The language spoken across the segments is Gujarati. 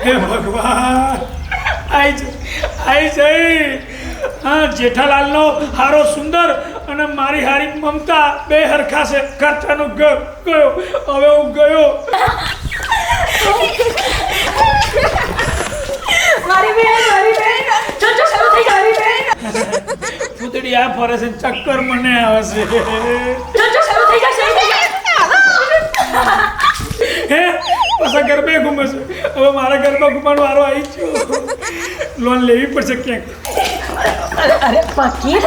હે ભગવાન આઈ જઈ હા જેઠાલાલનો હારો સુંદર અને મારી હારી મમતા બે હરખા છે ખર્ચાનો ગયો હવે હું ગયો મારી બેન જો શરૂ થઈ ગઈ બેન પૂતળી આ ફરે છે ચક્કર મને આવે છે જો શરૂ થઈ ગઈ હે પાછા ગરબે ઘૂમે છે હવે મારા ગરબા ઘૂમવાનો વારો આવી ગયો લોન લેવી પડશે ક્યાંક અરે પકી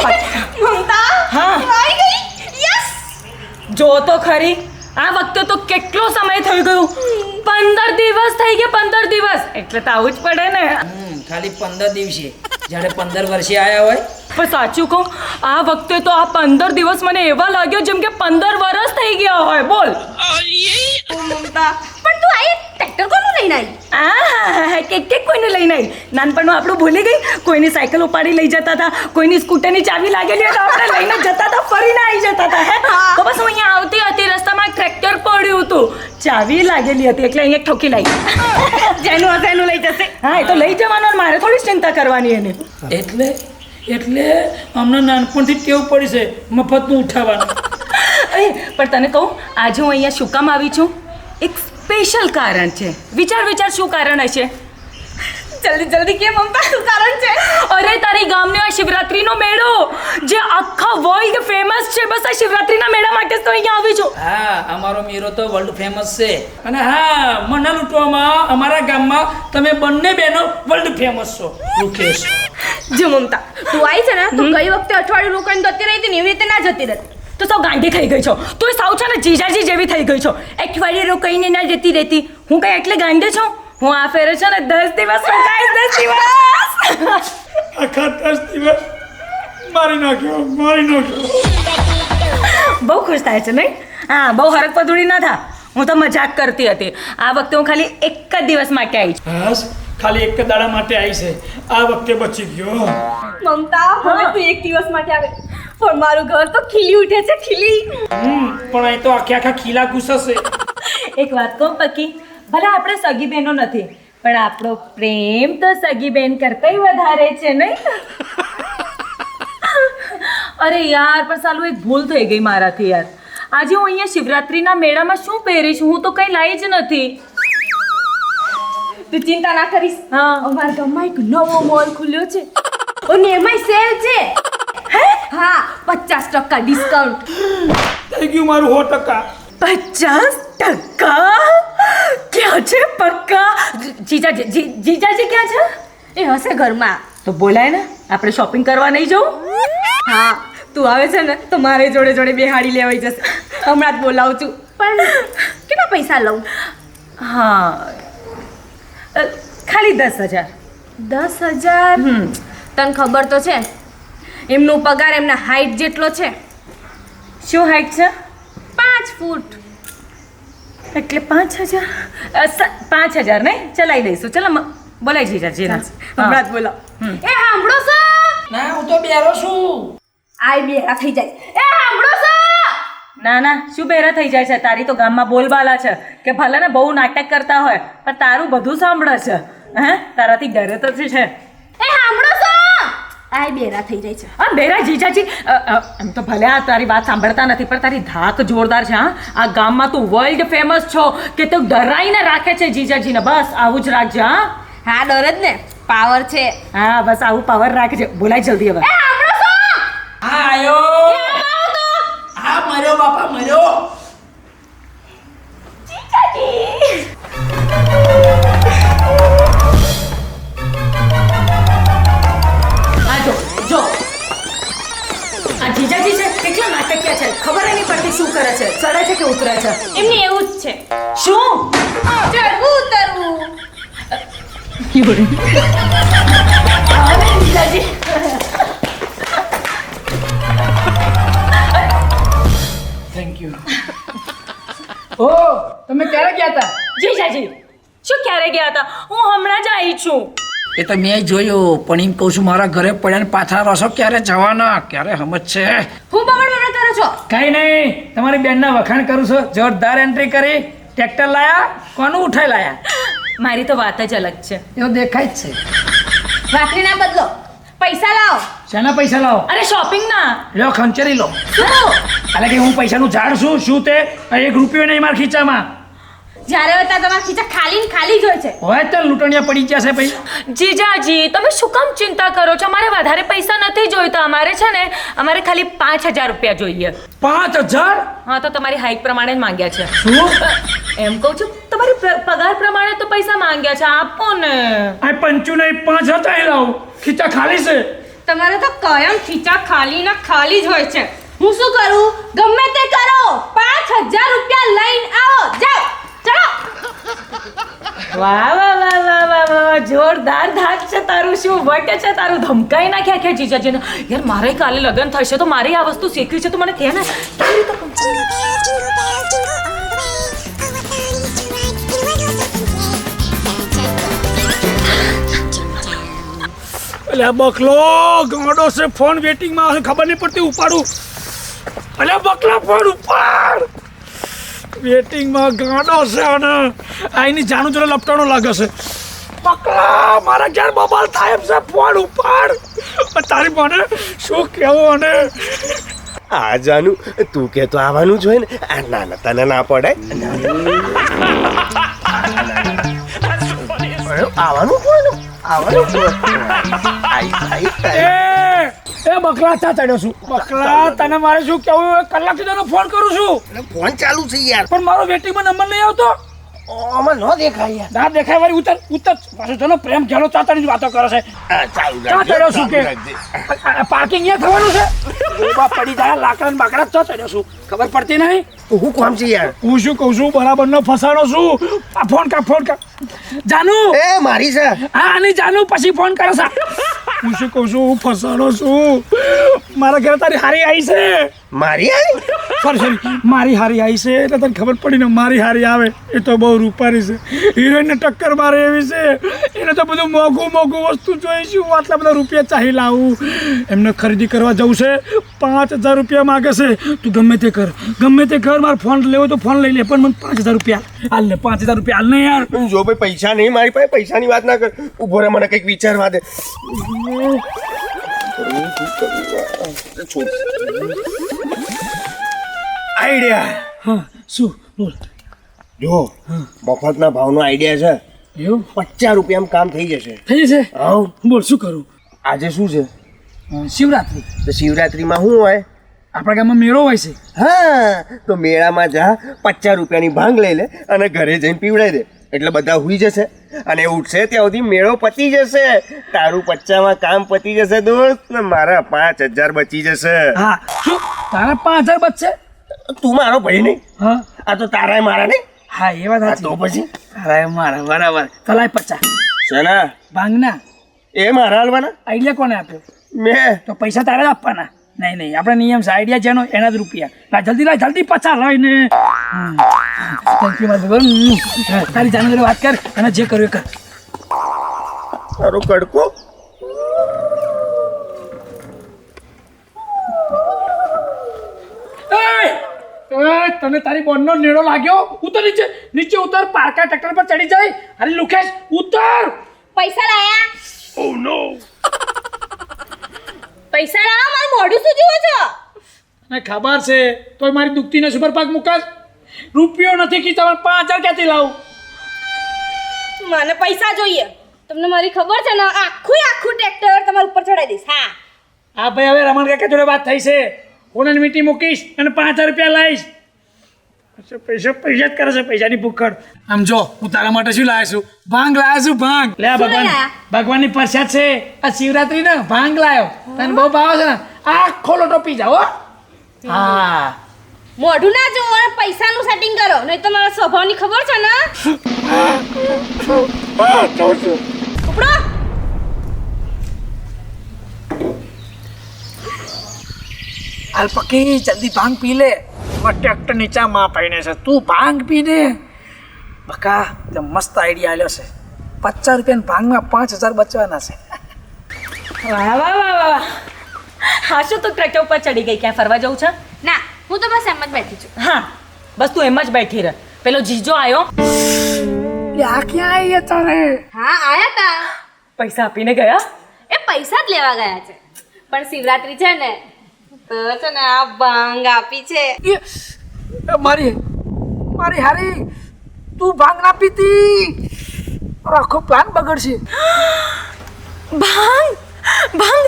મમતા હા આવી ગઈ યસ જો તો ખરી આ વખતે તો કેટલો સમય થઈ ગયો 15 દિવસ થઈ ગયા 15 દિવસ એટલે તો આવું જ પડે ને ખાલી 15 દિવસે જ્યારે 15 વર્ષે આયા હોય પણ સાચું કહું આ વખતે તો આ 15 દિવસ મને એવા લાગ્યો જેમ કે 15 વર્ષ થઈ ગયા હોય બોલ મમતા પણ તું આઈ ટ્રેક્ટર કોનું લઈને આવી કે કોઈને લઈને આવી નાનપણમાં આપણું ભૂલી ગઈ કોઈની સાયકલ ઉપાડી લઈ જતા હતા કોઈની સ્કૂટરની ચાવી લાગેલી હોય તો આપણે લઈને જતા હતા ફરીને આવી જતા હતા હે તો બસ હું અહીંયા આવતી હતી રસ્તામાં ટ્રેક્ટર પડ્યું હતું ચાવી લાગેલી હતી એટલે અહીંયા ઠોકી લાવી જેનું હશે એનું લઈ જશે હા એ તો લઈ જવાનો ને મારે થોડી ચિંતા કરવાની એને એટલે અમને નાનપણથી ટેવ પડી છે મફતનું ઉઠાવવાનું પણ તને કહું આજે હું અહીંયા શું કામ આવી છું એક સ્પેશિયલ કારણ છે વિચાર શું કારણ હશે જલ્દી કે મમતા શું કારણ છે અરે તારી ગામનો આ શિવરાત્રીનો મેળો જે આખા વર્લ્ડ ફેમસ છે બસ આ શિવરાત્રીના મેળા માટે તો અહીંયા આવી છું હા અમારો મેરો તો વર્લ્ડ ફેમસ છે અને હા મને લૂંટવામાં અમારા ગામમાં તમે બંને બહેનો વર્લ્ડ ફેમસ છો રૂકેશ જો મમતા તું આવી છે ને તો ગઈ વખતે અઠવાડિયું રોકાઈને જતી રહી હતી ને એવી રીતે ના જતી રહેતી તો સાવ ગાંડી થઈ ગઈ છો તું સાવ છે ને જીજાજી જેવી થઈ ગઈ છો અઠવાડિયે રોકાઈને ના જતી રહેતી હું કઈ એટલે ગાંડી છું હું આ ફેરે છે ને 10 દિવસ રોકાઈશ 10 દિવસ આખા 10 દિવસ મારી નાખ્યો બહુ ખુશ થાય છે નહીં હા બહુ હરક પધુડી ના થા હું તો મજાક કરતી હતી આ વખતે હું ખાલી એક જ દિવસ માટે આવી છું બસ ખાલી એક દાડા માટે આવી છે આ વખતે બચી ગયો મમતા હવે તું એક દિવસ માટે આવે પણ મારું ઘર તો ખીલી ઉઠે છે ખીલી પણ અહીં તો આખા ખીલા ઘૂસશે એક વાત કહું પકી ભલે આપણે સગી બહેનો નથી પણ આપણો પ્રેમ તો સગી બહેન કરતાંય વધારે છે નહીં અરે યાર પણ સાલું એક ભૂલ થઈ ગઈ મારાથી યાર આજે હું અહીંયા શિવરાત્રીના મેળામાં શું પહેરીશ હું તો કંઈ લાવી જ નથી તું ચિંતા ના કરીશ હા અમારા ગામમાં એક નવો મોલ ખુલ્યો છે અને એમાંય સેલ છે હે હા 50% ડિસ્કાઉન્ટ થઈ ગયું મારું 100% 50% ક્યાં છે પક્કા જીજાજી ક્યાં છે એ હશે ઘરમાં તો બોલાય ને આપણે શોપિંગ કરવા નહીં જવું હા તું આવે છે ને તો મારે જોડે બેહાડી લેવાઈ જશે હમણાં જ બોલાવું છું પણ કેટલા પૈસા લઉં હા ખાલી 10,000 10,000 તને ખબર તો છે એમનો પગાર એમના હાઈટ જેટલો છે શું હાઈટ છે 5 ફૂટ એટલે 5,000 5,000 નહીં ચલાવી દઈશું ચલો બોલાય જીજાજી હમણાં જ બોલાવ એ સાંભળો છો ના હું તો બેરો છું આય બેરા થઈ જાય એ સાંભળો છો ના શું બેરા થઈ જાય છે તારી તો ગામમાં બોલબાલા છે કે ભલે ને બહુ નાટક કરતા હોય પણ તારું બધું સાંભળે છે હે તારાથી ડરે તો છે એ સાંભળો છો આય બેરા થઈ જાય છે હા બેરા જીજાજી એમ તો ભલે આ તારી વાત સાંભળતા નથી પણ તારી ધાક જોરદાર છે હા આ ગામમાં તું વર્લ્ડ ફેમસ છો કે તું ડરાઈને રાખે છે જીજાજીને બસ આવું જ રાખજે હા હા ડર જ ને પાવર છે હા બસ આવું પાવર રાખજે બોલાય જલ્દી હવે એ સાંભળો છો હા આયો હા મર્યો બાપા મર્યો જો આ જીજાજી છે કેટલા નાટકીય છે ખબર નહીં પડતી શું કરે છે ચડે છે કે ઉતરે છે એમને એવું જ છે શું ચડવું ઉતરવું જીજાજી થેન્ક યુ ઓ તમે ક્યારે ગયા હતા જીજાજી શું ક્યારે ગયા હતા હું હમણાં જ આવી છું એ તો મેં જોયું પણ એમ કહું છું મારા ઘરે પડ્યા ને પાછા રસો ક્યારે જવાના ક્યારે સમજ છે હું બગડ કરો છો કઈ નહીં તમારી બેનના વખાણ કરું છું જોરદાર એન્ટ્રી કરી ટ્રેક્ટર લાયા કોનું ઉઠાઈ લાયા મારી તો વાત જ અલગ છે. એવું દેખાય જ છે. વાકરી ના બદલો, પૈસા લાવો. શાના પૈસા લાવો? અરે શોપિંગ ના. લ્યો ખંચેરી લો. એટલે કે હું પૈસાનું ઝાડ છું શું તે 1 રૂપિયો નહીં મારા ખીચામાં. જ્યારે હોય ત્યાં તમારા ખીચા ખાલી ને ખાલી જ હોય છે. હોય તો લૂંટણિયા પડી ગયા છે ભાઈ. જીજાજી તમે શું કામ ચિંતા કરો છો? અમારે વધારે પૈસા નથી જોઈતા. અમારે છે ને અમારે ખાલી 5000 રૂપિયા જોઈએ. 5000? હા તો તમારી હાઈટ પ્રમાણે જ માંગ્યા છે. શું? એમ કહું છું તમારી પગાર પ્રમાણે તો પૈસા માંગ્યા છે, આપો ને. આ પંચું નહીં 5000 લાવું. ખીચા ખાલી છે. તમારે તો કાયમ ખીચા ખાલી ના ખાલી જ હોય છે. હું શું કરું? ગમે તે કરો, 5000 રૂપિયા લઈને આવો. જાઓ, ચલો. વાહ વાહ વાહ વાહ વાહ વાહ, જોરદાર ધાક છે તારું. શું વટ છે તારું? ધમકાઈ નાખ્યા કે જીજાજીને. યાર મારે કાલે લગ્ન થશે તો મારે આ વસ્તુ શીખવી છે તો મને કહે ને કેવી રીતે. અલ્યા બકલો ગાંડો છે, ફોન વેટિંગમાં હશે, ખબર નહીં પડતી, ઉપાડું. અલ્યા બકલા ફોન ઉપાડ. વેટિંગમાં ગાંડો છે અને આઈની જાનું જોડે લપટાણો લાગે છે. બકલા મારા ઘેર બબાલ થાય એમ છે, ફોન ઉપાડ. તારી મને શું કહેવું? અને આ જાનું તું કે તો આવવાનું જ હોય ને. આ ના ના તને ના પડે. આવવાનું કોણ? આવવાનું એ બકલા ચા ચડ્યો છું. બકલા તને મારે શું કહેવું? કલાક સુધી ફોન કરું છું ફોન ચાલુ છે યાર. પણ મારો વેટિંગમાં નંબર નહીં આવતો. આમાં ન દેખાય યાર. ના દેખાય વાળી ઉતર ઉતર. પાછું ચલો પ્રેમ ઘેલો ચાતાની વાતો કરે છે. ચાલુ ચા ચડ્યો છું કે પાર્કિંગ અહીંયા થવાનું છે. ઉભા પડી જાય લાકડા ને બાકડા ચા ચડ્યો છું, ખબર પડતી નહીં. હું કોમ છે યાર? હું શું કહું છું, બરાબર નો ફસાણો છું. આ ફોન કા જાનુ. એ મારી છે. હા આની જાનુ પછી ફોન કરે છે. હું શું કહું છું, હું ફસાણો છું. મારા ઘરે તારી હારી આવી છે. મારી આવી? સોરી મારી હારી આવી છે એટલે તને ખબર પડી ને. મારી હારી આવે એ તો બહુ રૂપારી છે, હિરોઈનને ટક્કર મારે એવી છે. એને તો બધું મોંઘું વસ્તુ જોઈશું, આટલા બધા રૂપિયા ચાહી લાવું. એમને ખરીદી કરવા જવું છે, 5000 રૂપિયા માગે છે. તું ગમે તે કર, મારે ફોન લેવો તો ફોન લઈ લે, પણ મને 5000 રૂપિયા હાલ ને. 5000 રૂપિયા હાલ ને યાર. જો ભાઈ પૈસા નહીં મારી પાસે, પૈસાની વાત ના કર. ઉભો રહે, મને કંઈક વિચારવા દે. આઈડિયા. હા શું બોલ. જો મફતના ભાવનો આઈડિયા છે. એવું 50 રૂપિયામાં કામ થઈ જશે. થઈ જશે? હા બોલ શું કરું? આજે શું છે? શિવરાત્રી. તો શિવરાત્રીમાં શું હોય? આપણા ગામમાં મેળો હોય છે. હા તો મેળામાં જા, 50 રૂપિયાની ભાંગ લઈ લે અને ઘરે જઈને પીવડાવી દે. એટલે બધા હુઈ જશે અને ઉઠશે ત્યાં સુધી મેળો પતી જશે. તારું 50માં કામ પતી જશે દોસ્ત, ને મારા 5000 બચી જશે. હા શું તારા 5000 બચશે? તું મારો ભાઈ નહીં? હા આ તો તારાય મારા નહીં. હા એ વાત આ સાચી. તો પછી તારા મારા બરાબર. કલાય 50 શેના? ભાંગના એ મારા હાલવાના? આઈડિયા કોને આપ્યો? મેં. તો પૈસા તારે જ આપવાના. નહીં આપણે નિયમ છે, આઈડિયા જેનો એના જ રૂપિયા. જલ્દી 50 લઈને. થેન્ક યુ મારા ભગવાન. તારી જાણ જોડે વાત કર અને જે કર્યું એ કર. તારો કડકો. તને તારી બોનનો નેડો લાગ્યો? ઉતર નીચે ઉતર. પારકા ટ્રેક્ટર પર ચડી જાય. અરે લુકેશ ઉતર. પૈસા લાયા? ઓ નો. પૈસા લાવો. મારું મોઢું શું જુઓ છો? મને ખબર છે તોય મારી દુખતીને સુપર પાક મુકાસ. રૂપિયો નથી ખીચામાં, 5000 ક્યાંથી લાવું? મને પૈસા જોઈએ. તમને મારી ખબર છે ને, આખું ટ્રેક્ટર તમારા ઉપર ચડાવી દઈશ. હા હા ભાઈ, હવે રમણ કાકા જોડે વાત થઈ છે. ઓનલાઈન મીટિંગ મૂકીશ અને 5000 રૂપિયા લઈશ. પૈસા જ કરે છે, પૈસાની ભૂખડ. આમ જો હું તારા માટે શું લાવ્યો છું? ભાંગ લાવ્યો છું. ભાંગ લે શું ભગવાન, લાયા? ભગવાનની પ્રસાદ છે. આ શિવરાત્રી ને ભાંગ લાવ્યો. તને બહુ ભાવે છે ને? આખો લોટો પી જાઓ. હા મોઢું ના જોવો અને પૈસાનું સેટિંગ કરો, નહીં તો મારા સ્વભાવની ખબર છે ને. ઉપડો. હાલ પકી જલ્દી ભાંગ પી લે. ટ્રેક્ટર નીચા માં પાઈને છે, તું ભાંગ પી દે. બકા તે મસ્ત આઈડિયા આલ્યો છે. 50 રૂપિયાના ભાંગમાં 5000 બચવાના છે. વાહ વાહ વાહ વાહ. હા શું તું ટ્રેક્ટર ઉપર ચડી ગઈ? ક્યાં ફરવા જવું છે? ના, હું તો બસ એમ જ બેઠી છું. હા બસ તું એમ જ બેઠી રહે. પેલો જીજો આવ્યો. આ ક્યાં આવી તારે? હા આયા તા. પૈસા આપીને ગયા? એ પૈસા જ લેવા ગયા છે, પણ શિવરાત્રી છે ને તો છે ને આ ભાંગ આપી છે. મારી હારી, તું ભાંગ ના પીતી, આખો પ્લાન બગડશે. ભાંગ ભાંગ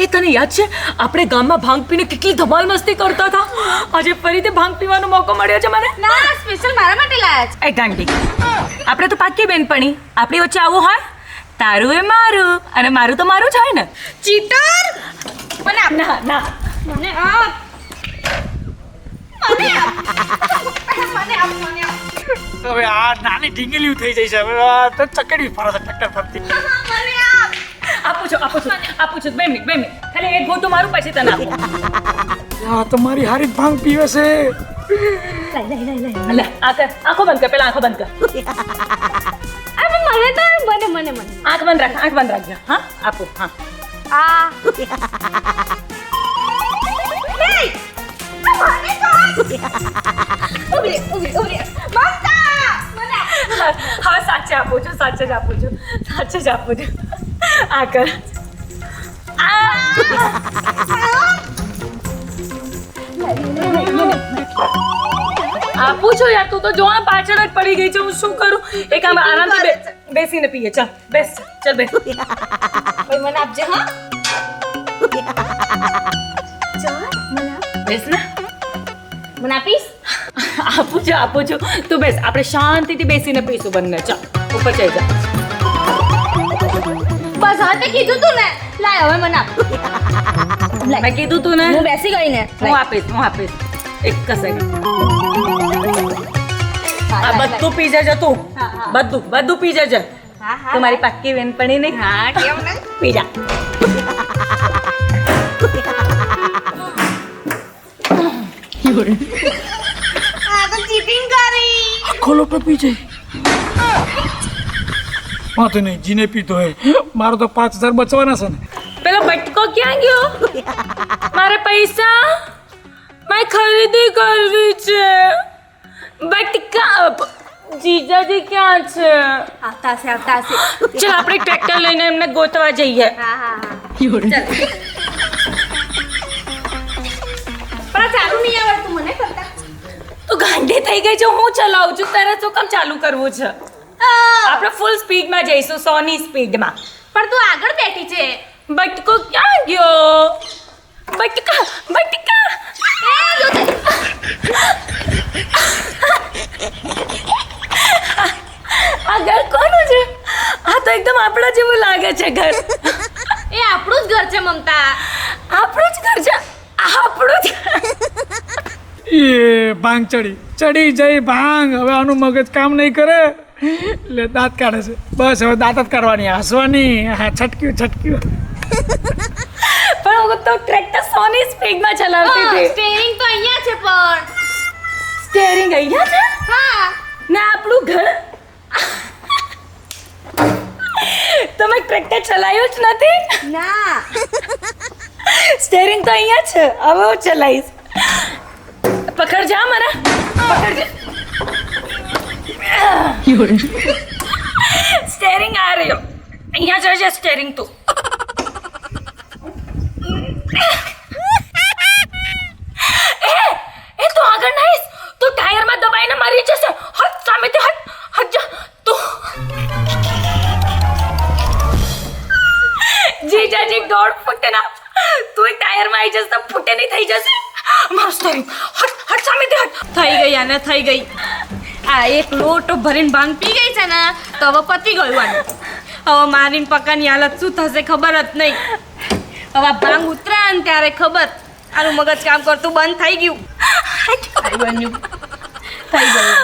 એ તને યાદ છે આપણે ગામમાં ભાંગ પીને કેટલી ધમાલ મસ્તી કરતા હતા? આજે ફરીથી ભાંગ પીવાનો મોકો મળ્યો છે મને. ના સ્પેશિયલ મારા માટે લાયા છે. એ ગાંડી, આપણે તો પાક્કી બેનપણી, આપણી વચ્ચે આવું હોય? તારું એ મારું અને મારું તો મારું જ હોય ને. ચીટર! મને આપ. ના ના, મને આપ. મને આપ. મને આપ. મને આપ. હવે આ નાની ઢીંગલીઓ થઈ જશે. હવે આ તો ચકડી ફરે છે ટ્રેક્ટર ફરતી. મને આપ. આપું છું 2 મિનિટ ખાલી એક ગોતું મારું પછી તને આપું. આ તો મારી હારી જ ભાંગ પીવે છે. લે આ કર, આંખો બંધ કર, પેલા આંખો બંધ કર. અરે મને તો મને આંખ બંધ રાખજો. હા આપું. હા આ નહીં મને તો ઉભી મમતા મને આપ. હવે સાચે જ આપું છું. આ કર. આપું છું યાર, તું તો જો પાછળ જ પડી ગઈ છે. હું શું કરું? એક આમ આરામથી બેસીને પીએ. ચાલ બેસ. ભાઈ મને આપજે. હા ચાલ મને આપ. બેસ ને. મને આપીશ. આપું છું. તું બેસ, આપણે શાંતિથી બેસીને પીશું બંને. ચાલ ઉપર જઈ જા. બસ હા તે કીધું તું ને. લાય હવે મને આપ. મેં કીધું તું ને. હું બેસી ગઈ ને. હું આપીશ. એક સેકન્ડ. આ બધું પી જજે તું. હા. બધું પી જજે. હા તું મારી પાક્કી બેનપણી નહીં? હા કેમ ને. પી જા. આ તો ચીટિંગ કરી. ખોલો પે પી જાય. વાંધો નહીં, જીને પીતો હે. મારો તો 5000 બચવાના છે ને. પેલો બટકો ક્યાં ગયો? મારે પૈસા મારે ખરીદી કરવી છે. બટકા જીજાજી ક્યાં છે? આવતા હશે. ચાલ આપણે ટ્રેક્ટર લઈને એમને ગોતવા જઈએ. હા ચાલ. પણ આ ચાલુ નહીં આવડતું મને કરતા. તું ગાંડી થઈ ગઈ છે. હું ચલાવું છું, તારે શું કામ ચાલુ કરવું છે? આપણે ફૂલ સ્પીડમાં જઈશું, 100 ની સ્પીડમાં. પણ તું આગળ બેઠી છે. બટકો ક્યાં ગયો? બટકા એ જો તે. આ ઘર કોનું છે? આ તો એકદમ આપણા જેવું લાગે છે ઘર. એ આપણું જ ઘર છે મમતા. આપણું જ ઘર છે. આપણું જ. એ ભાંગ ચડી જઈ ભાંગ. હવે આનું મગજ કામ નહીં કરે એટલે દાંત કાઢે છે. બસ હવે દાંત જ કાઢવાની, હસવાની. હા છટક્યું. પણ હું તો ટ્રેક્ટર 100 ની સ્પીડમાં ચલાવતી હતી. સ્ટીયરિંગ તો અહીંયા છે પણ. સ્ટેરિંગ અહીંયા છે હા ને આપણું ઘર. તમે ટ્રેક્ટર ચલાવ્યું જ નથી? ના. સ્ટેરિંગ તો અહીંયા છે. હવે હું ચલાવીશ. પકડ જા મને. સ્ટેરિંગ આ રહ્યો. અહીંયા જોજે સ્ટેરિંગ તું. એ તું આગળ નાઈસ. તું ટાયરમાં દબાઈને મરી જશે. હટ સામેથી હટ જા તું. જીજાજી દોડ ફૂટે ના. તું ટાયરમાં આવી જશે તો ફૂટે નહીં થઈ જશે. મારું સ્ટેરિંગ. હટ સામેથી હટ. થઈ ગઈ આને થઈ ગઈ. આ એક લોટો ભરીને ભાંગ પી ગઈ છે ને તો હવે પતી ગયું આનું. હવે મારીને પકાની હાલત શું થશે ખબર જ નહીં. હવે આ ભાંગ ઉતરે ને ત્યારે ખબર. આનું મગજ કામ કરતું બંધ થઈ ગયું. બન્યું થઈ ગયું.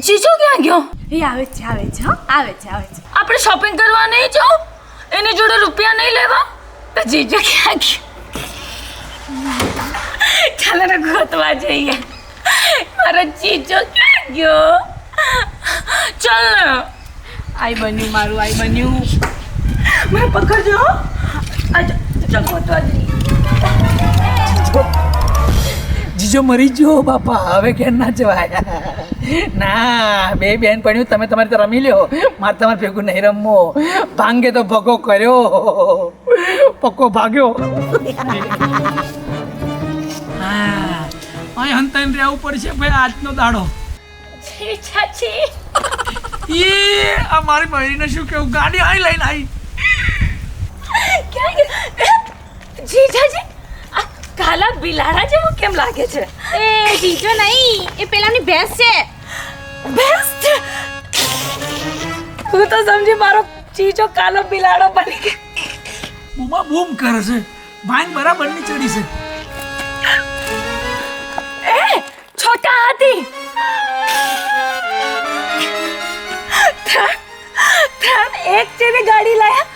જીજુ ક્યાં ગયો? એ આવે છે હો. આવે છે આપણે શોપિંગ કરવા નહીં જાઓ? એની જોડે રૂપિયા નહીં લેવા? તો જીજુ ક્યાં ગયો? ચાલો ને ગોતવા જઈએ. મારો જીજુ ક્યાં ગયો? ચાલ ને. આઈ બન્યું મારું. આઈ બન્યું. મને પકડજો. ચાલ ગોતવા જઈએ. જીજો મરી ગયો બાપા, હવે કેમ ના જવાય. ના, બે બેન પડ્યું તમે તમારી તો રમી લ્યો, મારે તમારે ભેગું નહીં રમવો. ભાંગે તો ભગો કર્યો, પક્કો ભાગ્યો. હા, અહીં હંતાઈને રહેવું પડશે ભાઈ આજનો દાડો. જી ચાચી, એ આ મારી બહેરીને શું કેવું, ગાડી અહીં લઈને આવી. ક્યાં ગયા? જી ચાચી, આ કાલા બિલાડા જેવું કેમ લાગે છે? એ જીજો નહીં, એ પેલાની ભેંસ છે. બેસ્ટ. હું તો સમજી મારો ચીજો કાલો બિલાડો બની ગયો. બૂમા બૂમ કરે છે, ભાંગ બરાબર ની ચડી છે. એ છોટા હાથી, ત્રણ એક જેવી ગાડી લાયા,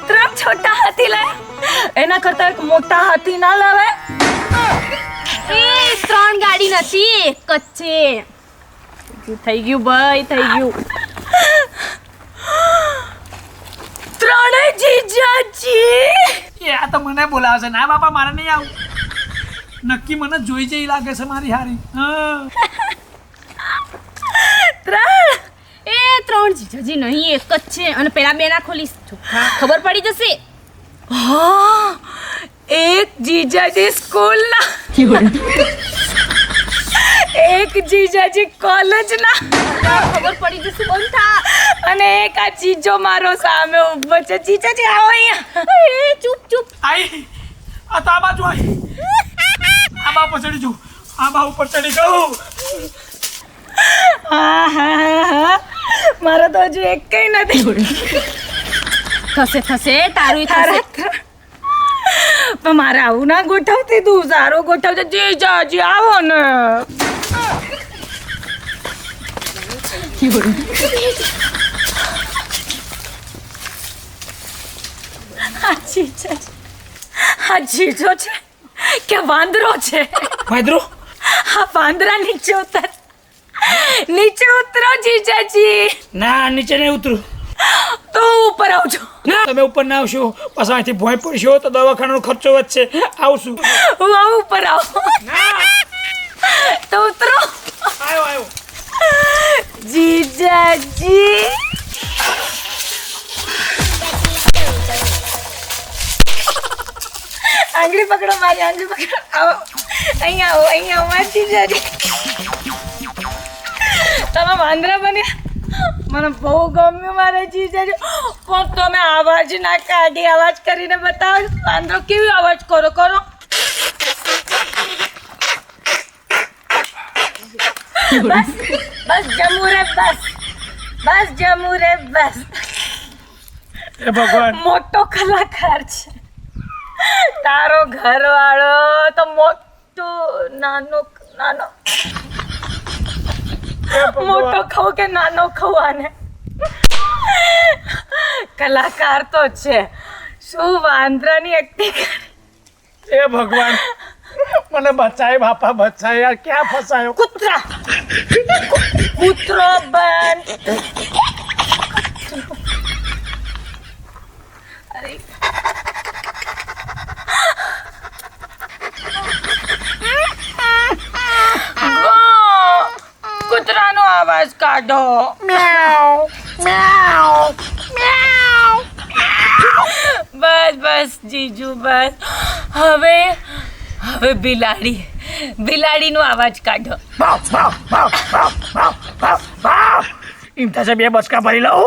ત્રણ છોટા હાથી લાયા. એના કરતા એક મોટા હાથી ના લાવે? એ 3 ગાડી નથી, એક જ છે. થઈ ગયું ભાઈ, થઈ ગયું. ત્રણેય જીજાજી. એ આ તો મને બોલાવે છે. ના બાપા, મારે નહીં આવું. નક્કી મને જોઈ જઈ લાગે છે મારી હારી. હા, ત્રણ. એ 3 જીજાજી નહીં, એક જ છે. અને પેલા બે ના ખોલીશ, ચોખ્ખા ખબર પડી જશે. હા, એક જીજાજી સ્કૂલના, એક જીજાજી કોલેજના, ખબર પડી જશે. બંધ થા. અને એક આ જીજો મારો સામે ઊભો છે. જીજાજી આવો અહીંયા. એ ચૂપ ચૂપ. આઈ આ તો આ બાજુ આઈ. આ બા ઉપર ચડી જવું, આ બા ઉપર ચડી ગયું. હા હા હા, મારો તો હજુ એક કઈ નથી. થશે થશે, તારું તારા થશે. પણ મારે આવું ના ગોઠવતી, તું સારો ગોઠવજે. જીજાજી આવો ને. આ જીજાજી, આ જીજો છે કે વાંદરો છે? વાંદરો? આ વાંદરા નીચે ઉતર, નીચે ઉતરો જીજાજી. ના, નીચે નહીં ઉતરું. તો ઉપર આવજો. ના, તમે ઉપર ના આવશો, પાછા અહીંથી ભોંય પડશો તો દવાખાનાનો ખર્ચો વધશે. આવશું. હું આવું ઉપર આવો. તો ઉતરો. આવ્યો. જીજાજી. આંગળી પકડો, મારી આંગળી પકડો. આવો અહીંયા, આવો અહીંયા આવો મારી જીજાજી. તમે વાંદરા બન્યા, મને બહુ ગમ્યું મારા જીજાજી. પણ તમે અવાજ ના કાઢી, અવાજ કરીને બતાવો. વાંદરો કેવી અવાજ કરો કરો. બસ બસ જમવું રે, બસ જમવું રે, બસ. એ ભગવાન, મોટો કલાકાર છે તારો ઘરવાળો તો. મોટો નાનો નાનો, મોટો ખાવ કે નાનો ખવાને, કલાકાર તો છે. શું વાંદરાની એક્ટિંગ કરે. એ ભગવાન, મને બચાય બાપા, બચાય. યાર ક્યાં ફસાયો? કૂતરા, કૂતરો બન. અરે કૂતરાનો અવાજ કાઢો. મ્યાઉ મ્યાઉ મ્યાઉ. બસ બસ જીજુ, બસ. હવે બિલાડીનો અવાજ કાઢો. એમ થશે બે બચકા ભરી લઉં.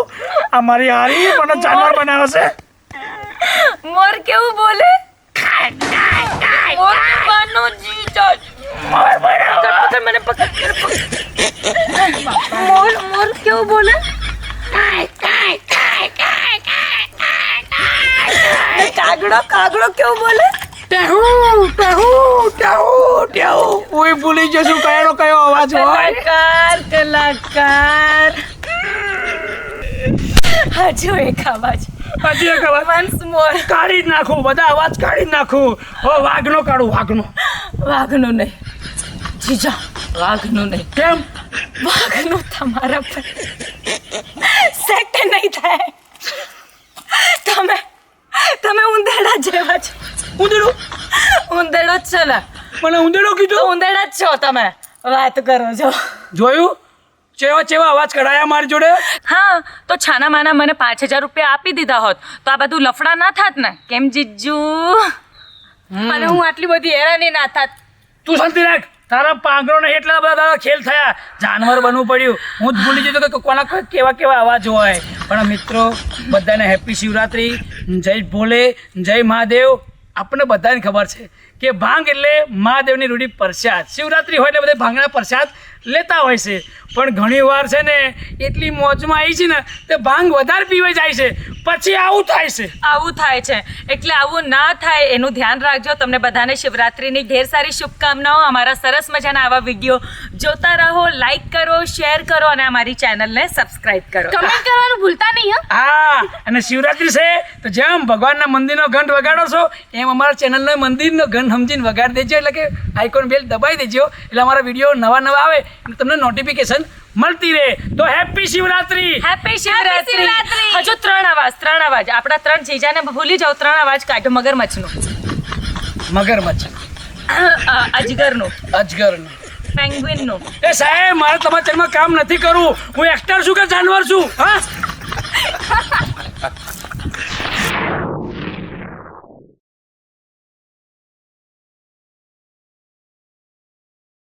અમારી હારી મને જાનવર બનાવે છે. મોર કેવું બોલે? મોર બનો જીજાજી. મને પકડ. મોર કેવું બોલે? કાગડો કેવું બોલે? કોઈ ભૂલી જશું કયો અવાજ હોય. કલાકાર. હજુ એક અવાજ. હજી એક અવાજ. વન્સ મોર. કાઢી જ નાખું, બધા અવાજ કાઢી જ નાખું. હો, વાઘનો કાઢું, વાઘનો. વાઘનું નહીં જીજા, વાઘનું નહીં. કેમ? વાઘનું તમારા પર સેટ નહીં થાય. તમે ઉંદરડા જેવા છો. ઉંદરું? ઉંદરડો જ છે ને. મને ઉંદેડો તો કીધું ઉંદેડા જ છો તમે, વાત કરો છો. જોયું ચેવા ચેવા અવાજ કઢાયા મારી જોડે. હા, તો છાના માના મને 5,000 રૂપિયા આપી દીધા હોત તો આ બધું લફડા ના થાત ને. કેમ જીજુ? અને હું આટલી બધી હેરાની ના થાત. તું શાંતિ રાખ. તારા પાંગરો ને એટલા બધા તારા ખેલ થયા, જાનવર બનવું પડ્યું. હું જ ભૂલી જતો કે કોના કેવા કેવા અવાજ હોય. પણ મિત્રો બધાને હેપી શિવરાત્રી, જય ભોલે, જય મહાદેવ. આપણને બધાને ખબર છે કે ભાંગ એટલે મહાદેવની રૂઢી પ્રસાદ. શિવરાત્રી હોય એટલે બધા ભાંગના પ્રસાદ લેતા હોય છે. પણ ઘણી વાર છે ને એટલી મોજમાં આવી છે ને તે ભાંગ વધારે પીવાઈ જાય છે, પછી આવું થાય છે. આવું થાય છે એટલે આવું ના થાય એનું ધ્યાન રાખજો. તમને બધાને શિવરાત્રીની ઢેર સારી શુભકામનાઓ. અમારા સરસ મજાના આવા વિડીયો જોતા રહો, લાઈક કરો, શેર કરો અને અમારી ચેનલને સબસ્ક્રાઇબ કરો. કમેન્ટ કરવાનું ભૂલતા નહીં હા. હા, અને શિવરાત્રી છે તો જેમ ભગવાનના મંદિરનો ઘંટ વગાડો છો એમ અમારા ચેનલનો મંદિરનો ઘંટ સમજીને વગાડી દેજો. એટલે કે આઇકોન બેલ દબાવી દેજો એટલે અમારા વિડીયો નવા નવા આવે એટલે તમને નોટિફિકેશન મળતી રહે. તો હેપી શિવરાત્રી. હેપી શિવરાત્રી. હજુ 3 અવાજ આપણા 3 જીજાને ભૂલી જાઓ. 3 અવાજ કાઢો. મગરમચ્છનો, મગરમચ્છ, અજગરનો, અજગરનો. પેંગ્વિનનો. એ સાહેબ મારે તમારા ચેનલમાં કામ નથી કરવું. હું એક્ટર છું કે જાનવર છું? હા,